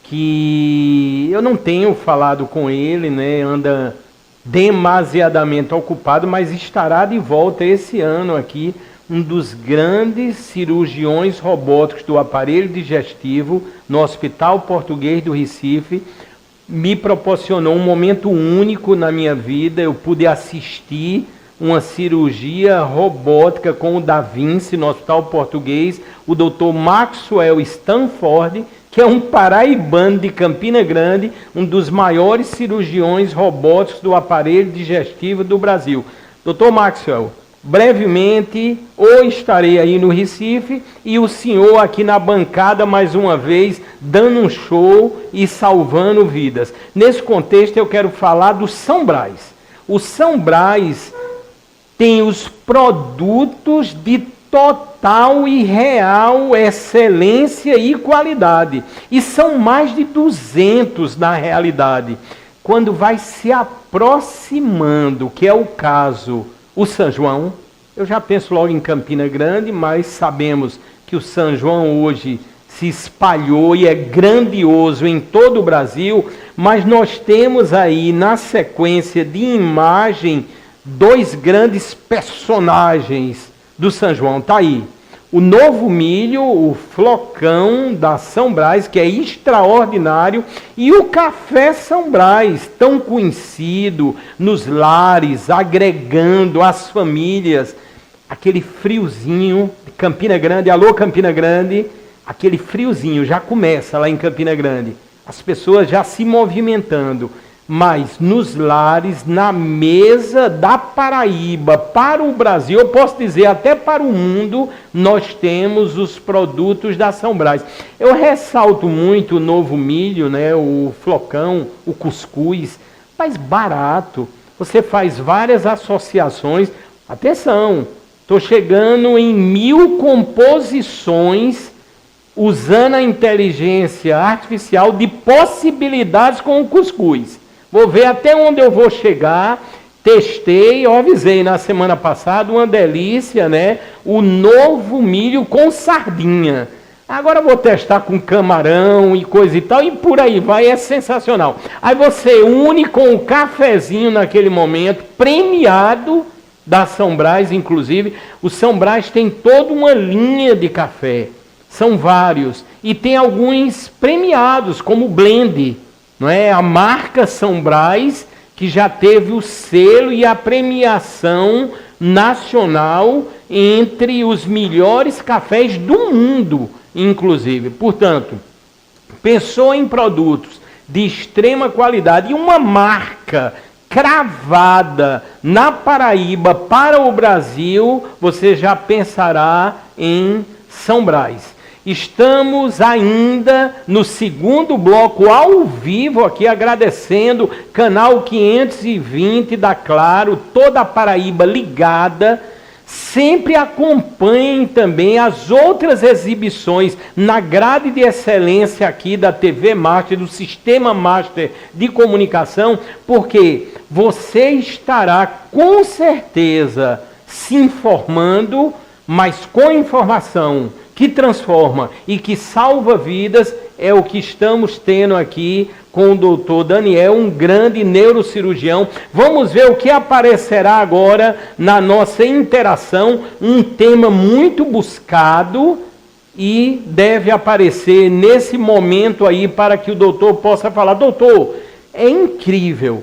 que eu não tenho falado com ele, né? Anda demasiadamente ocupado, mas estará de volta esse ano aqui, um dos grandes cirurgiões robóticos do aparelho digestivo no Hospital Português do Recife. Me proporcionou um momento único na minha vida, eu pude assistir uma cirurgia robótica com o Da Vinci no Hospital Português, o Dr. Maxwell Stanford, que é um paraibano de Campina Grande, um dos maiores cirurgiões robóticos do aparelho digestivo do Brasil. Dr. Maxwell, brevemente, ou estarei aí no Recife, e o senhor aqui na bancada mais uma vez, dando um show e salvando vidas. Nesse contexto eu quero falar do São Brás. O São Brás tem os produtos de total e real excelência e qualidade. E são mais de 200 na realidade. Quando vai se aproximando, que é o caso, o São João, eu já penso logo em Campina Grande, mas sabemos que o São João hoje se espalhou e é grandioso em todo o Brasil, mas nós temos aí na sequência de imagem dois grandes personagens do São João. Está aí o novo milho, o flocão da São Brás, que é extraordinário, e o café São Brás, tão conhecido nos lares, agregando as famílias, aquele friozinho, Campina Grande, alô Campina Grande, aquele friozinho já começa lá em Campina Grande, as pessoas já se movimentando. Mas nos lares, na mesa da Paraíba, para o Brasil, eu posso dizer até para o mundo, nós temos os produtos da São Brás. Eu ressalto muito o novo milho, né, o flocão, o cuscuz, mas barato. Você faz várias associações. Atenção, estou chegando em 1000 composições usando a inteligência artificial de possibilidades com o cuscuz. Vou ver até onde eu vou chegar. Testei, eu avisei na semana passada, uma delícia, né? O novo milho com sardinha. Agora eu vou testar com camarão e coisa e tal, e por aí vai, é sensacional. Aí você une com o cafezinho naquele momento, premiado da São Brás, inclusive. O São Brás tem toda uma linha de café, são vários, e tem alguns premiados, como o Blend, não é? A marca São Brás, que já teve o selo e a premiação nacional entre os melhores cafés do mundo, inclusive. Portanto, pensou em produtos de extrema qualidade e uma marca cravada na Paraíba para o Brasil, você já pensará em São Brás. Estamos ainda no segundo bloco ao vivo aqui, agradecendo canal 520 da Claro, toda a Paraíba ligada. Sempre acompanhem também as outras exibições na grade de excelência aqui da TV Master, do Sistema Master de Comunicação, porque você estará com certeza se informando, mas com informação que transforma e que salva vidas, é o que estamos tendo aqui com o doutor Daniel, um grande neurocirurgião. Vamos ver o que aparecerá agora na nossa interação, um tema muito buscado e deve aparecer nesse momento aí para que o doutor possa falar. Doutor, é incrível,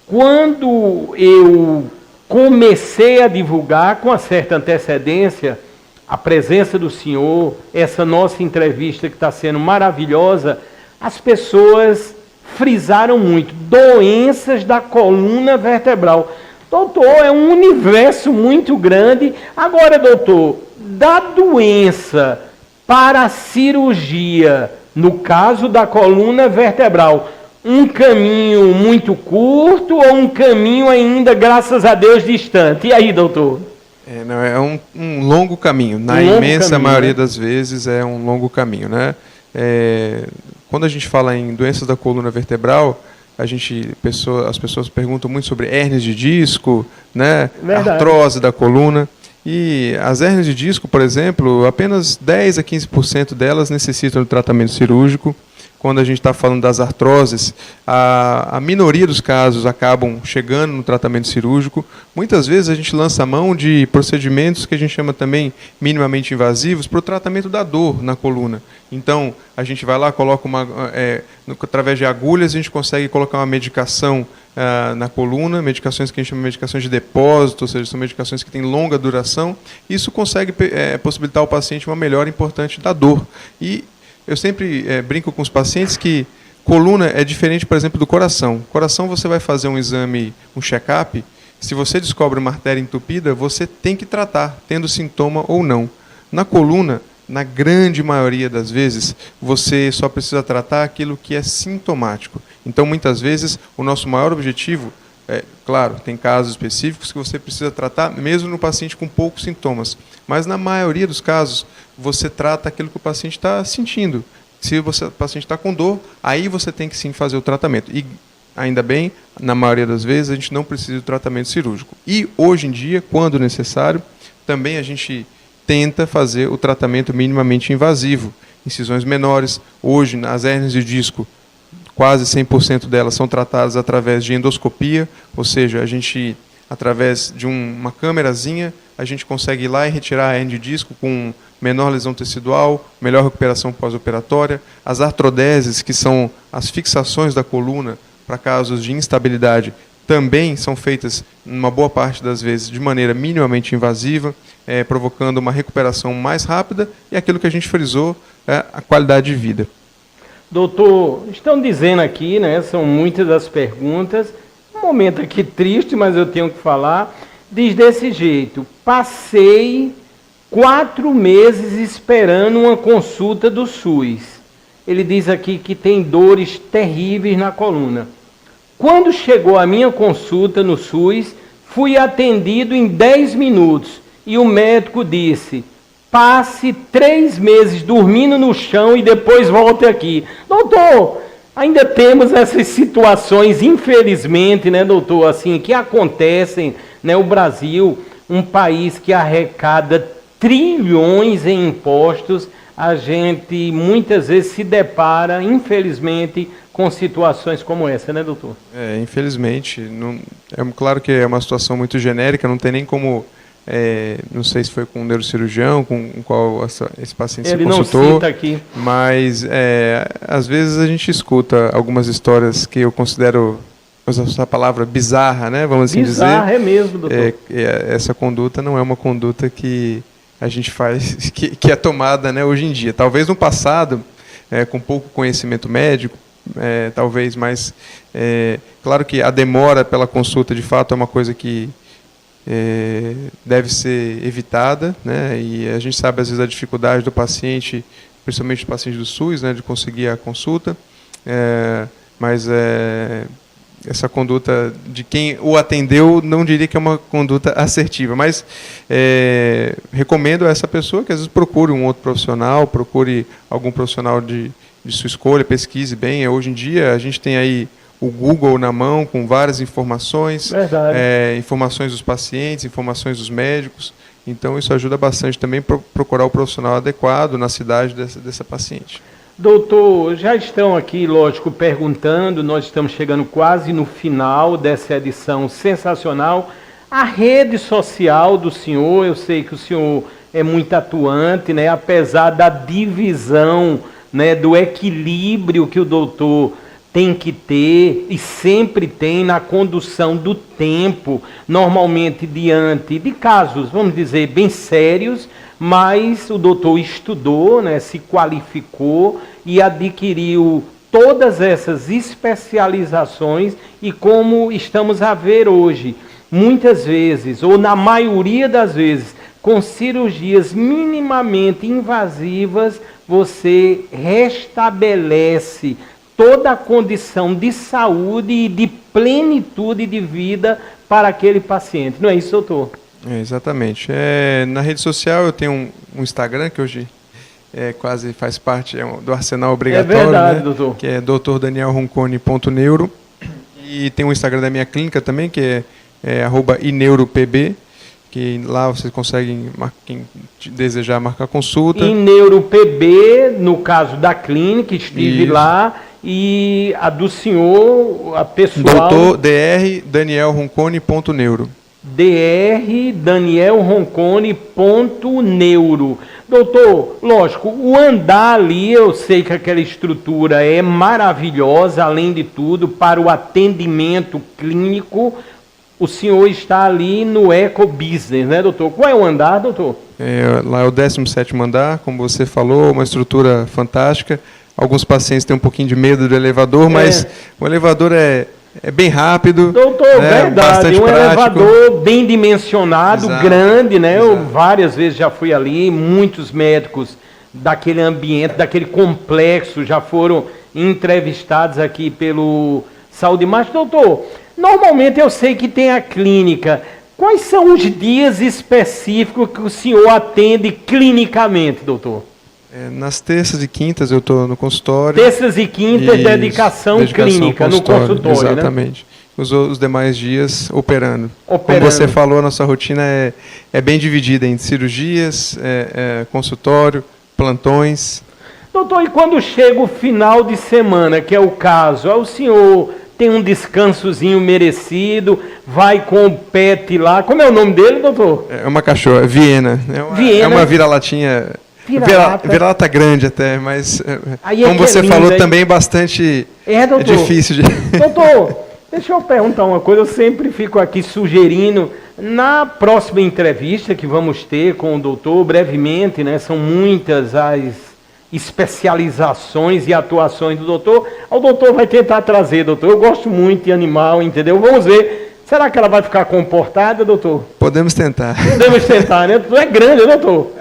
quando eu comecei a divulgar com uma certa antecedência a presença do senhor, essa nossa entrevista que está sendo maravilhosa, as pessoas frisaram muito. Doenças da coluna vertebral. Doutor, é um universo muito grande. Agora, doutor, da doença para a cirurgia, no caso da coluna vertebral, um caminho muito curto ou um caminho ainda, graças a Deus, distante? E aí, doutor? É um longo caminho. Na imensa maioria das vezes é um longo caminho, né? Quando a gente fala em doenças da coluna vertebral, as pessoas perguntam muito sobre hérnias de disco, né? Artrose da coluna. E as hérnias de disco, por exemplo, apenas 10 a 15% delas necessitam de tratamento cirúrgico. Quando a gente está falando das artroses, a minoria dos casos acabam chegando no tratamento cirúrgico. Muitas vezes a gente lança a mão de procedimentos que a gente chama também minimamente invasivos para o tratamento da dor na coluna. Então, a gente vai lá, coloca através de agulhas, a gente consegue colocar uma medicação na coluna, medicações que a gente chama de medicações de depósito, ou seja, são medicações que têm longa duração. Isso consegue possibilitar ao paciente uma melhora importante da dor. E eu sempre brinco com os pacientes que coluna é diferente, por exemplo, do coração. Coração, você vai fazer um exame, um check-up, se você descobre uma artéria entupida, você tem que tratar, tendo sintoma ou não. Na coluna, na grande maioria das vezes, você só precisa tratar aquilo que é sintomático. Então, muitas vezes, o nosso maior objetivo, claro, tem casos específicos que você precisa tratar, mesmo no paciente com poucos sintomas. Mas, na maioria dos casos, você trata aquilo que o paciente está sentindo. Se o paciente está com dor, aí você tem que sim fazer o tratamento. E, ainda bem, na maioria das vezes, a gente não precisa do tratamento cirúrgico. E, hoje em dia, quando necessário, também a gente tenta fazer o tratamento minimamente invasivo. Incisões menores. Hoje, nas hérnias de disco, quase 100% delas são tratadas através de endoscopia, ou seja, a gente, através de uma câmerazinha, a gente consegue ir lá e retirar a hérnia de disco com menor lesão tecidual, melhor recuperação pós-operatória. As artrodeses, que são as fixações da coluna para casos de instabilidade, também são feitas, numa boa parte das vezes, de maneira minimamente invasiva, provocando uma recuperação mais rápida e aquilo que a gente frisou, a qualidade de vida. Doutor, estão dizendo aqui, né, são muitas as perguntas, um momento aqui triste, mas eu tenho que falar, diz desse jeito: passei 4 meses esperando uma consulta do SUS. Ele diz aqui que tem dores terríveis na coluna. Quando chegou a minha consulta no SUS, fui atendido em 10 minutos e o médico disse: passe 3 meses dormindo no chão e depois volte aqui. Doutor, ainda temos essas situações, infelizmente, né, doutor, assim, que acontecem, né? O Brasil, um país que arrecada trilhões em impostos, a gente muitas vezes se depara, infelizmente, com situações como essa, né, doutor? Infelizmente, claro que é uma situação muito genérica, não tem nem como, não sei se foi com um neurocirurgião, com qual esse paciente se consultou. Ele não cita aqui. Mas, às vezes a gente escuta algumas histórias que eu considero, essa palavra, bizarra, né, vamos assim dizer. Bizarra, é mesmo, doutor. Essa conduta não é uma conduta que a gente faz, que é tomada, né, hoje em dia. Talvez no passado, com pouco conhecimento médico, talvez mais... claro que a demora pela consulta, de fato, é uma coisa que deve ser evitada, né, e a gente sabe, às vezes, a dificuldade do paciente, principalmente do paciente do SUS, né, de conseguir a consulta, mas essa conduta de quem o atendeu, não diria que é uma conduta assertiva, mas recomendo a essa pessoa que às vezes procure um outro profissional, procure algum profissional de sua escolha, pesquise bem. Hoje em dia a gente tem aí o Google na mão com várias informações, informações dos pacientes, informações dos médicos, então isso ajuda bastante também para procurar o profissional adequado na cidade dessa paciente. Doutor, já estão aqui, lógico, perguntando, nós estamos chegando quase no final dessa edição sensacional. A rede social do senhor, eu sei que o senhor é muito atuante, né, apesar da divisão, né, do equilíbrio que o doutor tem que ter e sempre tem na condução do tempo, normalmente diante de casos, vamos dizer, bem sérios, mas o doutor estudou, né, se qualificou e adquiriu todas essas especializações e, como estamos a ver hoje, muitas vezes, ou na maioria das vezes, com cirurgias minimamente invasivas, você restabelece toda a condição de saúde e de plenitude de vida para aquele paciente. Não é isso, doutor? Exatamente. Na rede social eu tenho um Instagram que hoje quase faz parte do arsenal obrigatório. É verdade, né? doutor. Que é drdanielroncone.neuro. E tem um Instagram da minha clínica também, que é @ineuropb, que lá vocês conseguem, quem desejar, marcar consulta. IneuroPB, no caso da clínica, estive Isso. lá, e a do senhor, a pessoal... Doutor drdanielroncone.neuro. drdanielroncone.neuro. Doutor, lógico, o andar ali, eu sei que aquela estrutura é maravilhosa, além de tudo, para o atendimento clínico. O senhor está ali no Eco Business, né, doutor? Qual é o andar, doutor? Lá é o 17º andar, como você falou, uma estrutura fantástica. Alguns pacientes têm um pouquinho de medo do elevador, mas o elevador é bem rápido. Doutor, né, verdade, um prático. elevador bem dimensionado, Exato, grande, né? Eu exato. várias vezes já fui ali, muitos médicos daquele ambiente, daquele complexo, já foram entrevistados aqui pelo Saúde Mais. Doutor, normalmente eu sei que tem a clínica. Quais são os dias específicos que o senhor atende clinicamente, doutor? Nas terças e quintas eu estou no consultório. Terças e quintas, Isso, dedicação clínica no consultório, exatamente. Né? Os demais dias operando. Operando. Como você falou, a nossa rotina é bem dividida em cirurgias, consultório, plantões. Doutor, e quando chega o final de semana, que é o caso, o senhor tem um descansozinho merecido, vai com o pet lá. Como é o nome dele, doutor? É uma cachorra, Viena. Viena. É uma vira-latinha. Vira-lata grande até, mas Aí como você linda, falou, hein? também bastante doutor. difícil de... Doutor, deixa eu perguntar uma coisa, eu sempre fico aqui sugerindo, na próxima entrevista que vamos ter com o doutor, brevemente, né, são muitas as especializações e atuações do doutor, o doutor vai tentar trazer, doutor, eu gosto muito de animal, entendeu? Vamos ver, será que ela vai ficar comportada, doutor? Podemos tentar. Podemos tentar, né? É grande, né, doutor?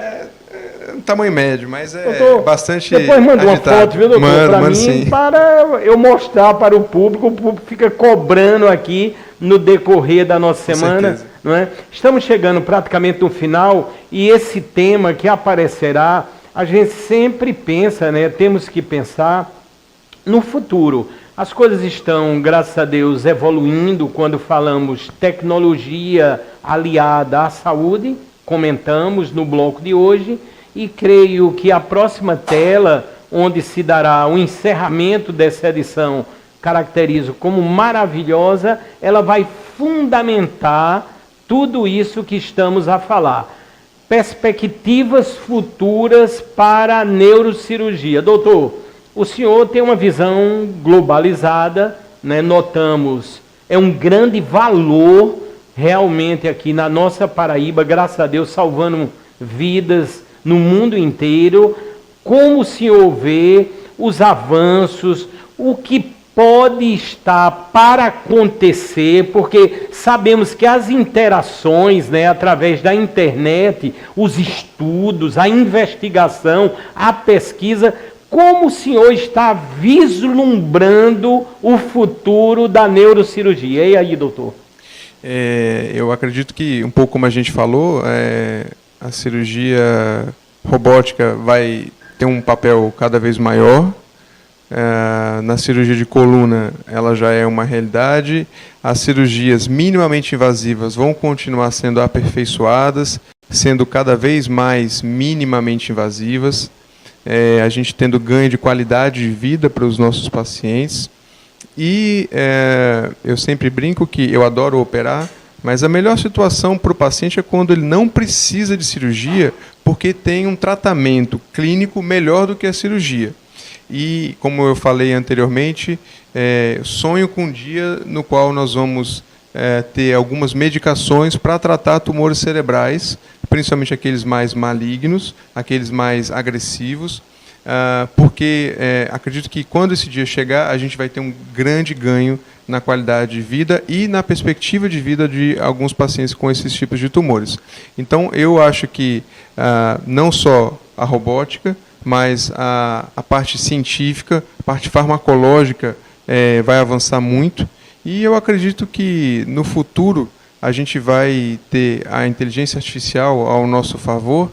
Tamanho médio, mas doutor, bastante depois manda uma agitado. foto, viu, doutor, para mim, sim. para eu mostrar para o público fica cobrando aqui no decorrer da nossa semana, não é? Estamos chegando praticamente no final, e esse tema que aparecerá, a gente sempre pensa, né? Temos que pensar no futuro. As coisas estão, graças a Deus, evoluindo quando falamos tecnologia aliada à saúde, comentamos no bloco de hoje, e creio que a próxima tela, onde se dará o encerramento dessa edição, caracterizo como maravilhosa, ela vai fundamentar tudo isso que estamos a falar. Perspectivas futuras para a neurocirurgia. Doutor, o senhor tem uma visão globalizada, né? Notamos, é um grande valor realmente aqui na nossa Paraíba, graças a Deus, salvando vidas no mundo inteiro. Como o senhor vê os avanços, o que pode estar para acontecer, porque sabemos que as interações, né, através da internet, os estudos, a investigação, a pesquisa, como o senhor está vislumbrando o futuro da neurocirurgia? E aí, doutor? Eu acredito que, um pouco como a gente falou, a cirurgia robótica vai ter um papel cada vez maior. Na cirurgia de coluna, ela já é uma realidade. As cirurgias minimamente invasivas vão continuar sendo aperfeiçoadas, sendo cada vez mais minimamente invasivas. A gente tendo ganho de qualidade de vida para os nossos pacientes. E eu sempre brinco que eu adoro operar, mas a melhor situação para o paciente é quando ele não precisa de cirurgia, porque tem um tratamento clínico melhor do que a cirurgia. E, como eu falei anteriormente, sonho com um dia no qual nós vamos ter algumas medicações para tratar tumores cerebrais, principalmente aqueles mais malignos, aqueles mais agressivos, porque acredito que quando esse dia chegar, a gente vai ter um grande ganho na qualidade de vida e na perspectiva de vida de alguns pacientes com esses tipos de tumores. Então, eu acho que não só a robótica, mas a parte científica, a parte farmacológica vai avançar muito, e eu acredito que no futuro a gente vai ter a inteligência artificial ao nosso favor.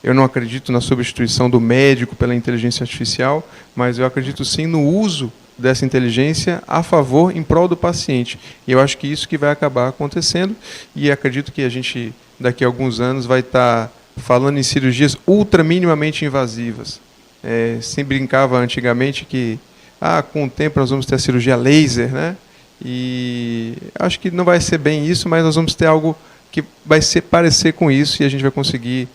Eu não acredito na substituição do médico pela inteligência artificial, mas eu acredito sim no uso dessa inteligência a favor, em prol do paciente. E eu acho que isso que vai acabar acontecendo, e acredito que a gente, daqui a alguns anos, vai estar falando em cirurgias ultra minimamente invasivas. Se brincava antigamente que com o tempo nós vamos ter a cirurgia laser, né? E acho que não vai ser bem isso, mas nós vamos ter algo que vai parecer com isso, e a gente vai conseguir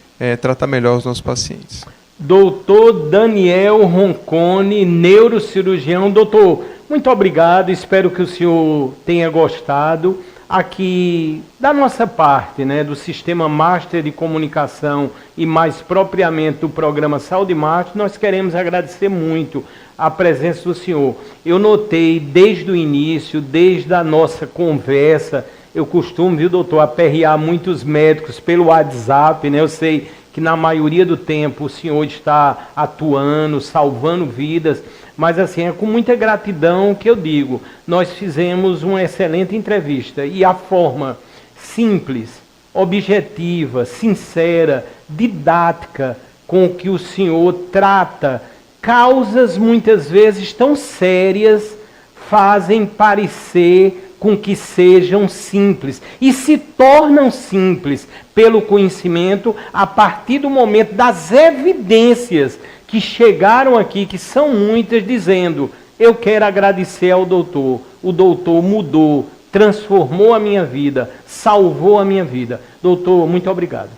tratar melhor os nossos pacientes. Doutor Daniel Roncone, neurocirurgião. Doutor, muito obrigado, espero que o senhor tenha gostado. Aqui, da nossa parte, né, do Sistema Master de Comunicação e mais propriamente do programa Saúde Master, nós queremos agradecer muito a presença do senhor. Eu notei desde o início, desde a nossa conversa, eu costumo, viu, doutor, aperrear muitos médicos pelo WhatsApp, né? Eu sei que na maioria do tempo o senhor está atuando, salvando vidas, mas assim, é com muita gratidão que eu digo, nós fizemos uma excelente entrevista, e a forma simples, objetiva, sincera, didática com que o senhor trata causas muitas vezes tão sérias, fazem parecer com que sejam simples, e se tornam simples pelo conhecimento a partir do momento das evidências que chegaram aqui, que são muitas, dizendo: eu quero agradecer ao doutor, o doutor mudou, transformou a minha vida, salvou a minha vida. Doutor, muito obrigado.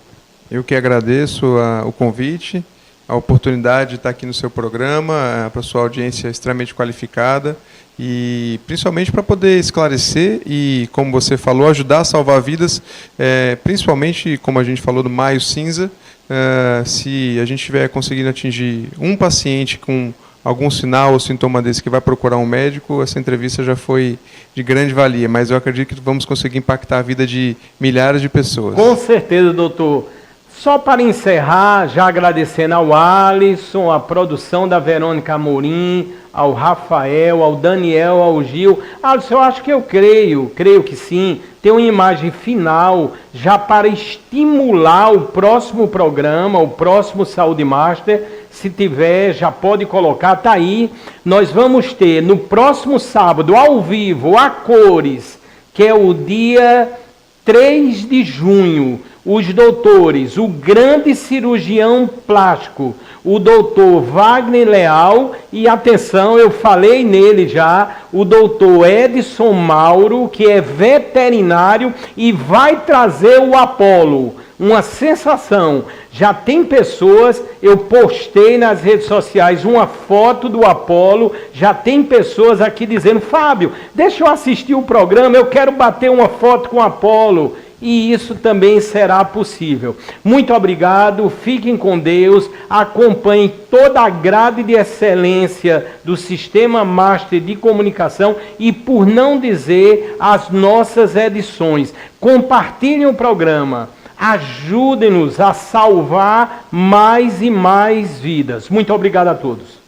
Eu que agradeço o convite, a oportunidade de estar aqui no seu programa, para a sua audiência extremamente qualificada, e principalmente para poder esclarecer e, como você falou, ajudar a salvar vidas, principalmente, como a gente falou, do Maio Cinza. Se a gente estiver conseguindo atingir um paciente com algum sinal ou sintoma desse que vai procurar um médico, essa entrevista já foi de grande valia, mas eu acredito que vamos conseguir impactar a vida de milhares de pessoas. Com certeza, doutor. Só para encerrar, já agradecendo ao Alisson, à produção da Verônica Amorim, ao Rafael, ao Daniel, ao Gil. Alisson, eu acho que eu creio que sim, tem uma imagem final já para estimular o próximo programa, o próximo Saúde Master. Se tiver, já pode colocar, tá aí. Nós vamos ter no próximo sábado, ao vivo, a cores, que é o dia 3 de junho, os doutores, o grande cirurgião plástico, o doutor Wagner Leal, e atenção, eu falei nele já, o doutor Edson Mauro, que é veterinário e vai trazer o Apolo. Uma sensação, já tem pessoas, eu postei nas redes sociais uma foto do Apolo, já tem pessoas aqui dizendo: Fábio, deixa eu assistir o programa, eu quero bater uma foto com o Apolo. E isso também será possível. Muito obrigado, fiquem com Deus, acompanhem toda a grade de excelência do Sistema Master de Comunicação e, por não dizer, as nossas edições. Compartilhem o programa, ajudem-nos a salvar mais e mais vidas. Muito obrigado a todos.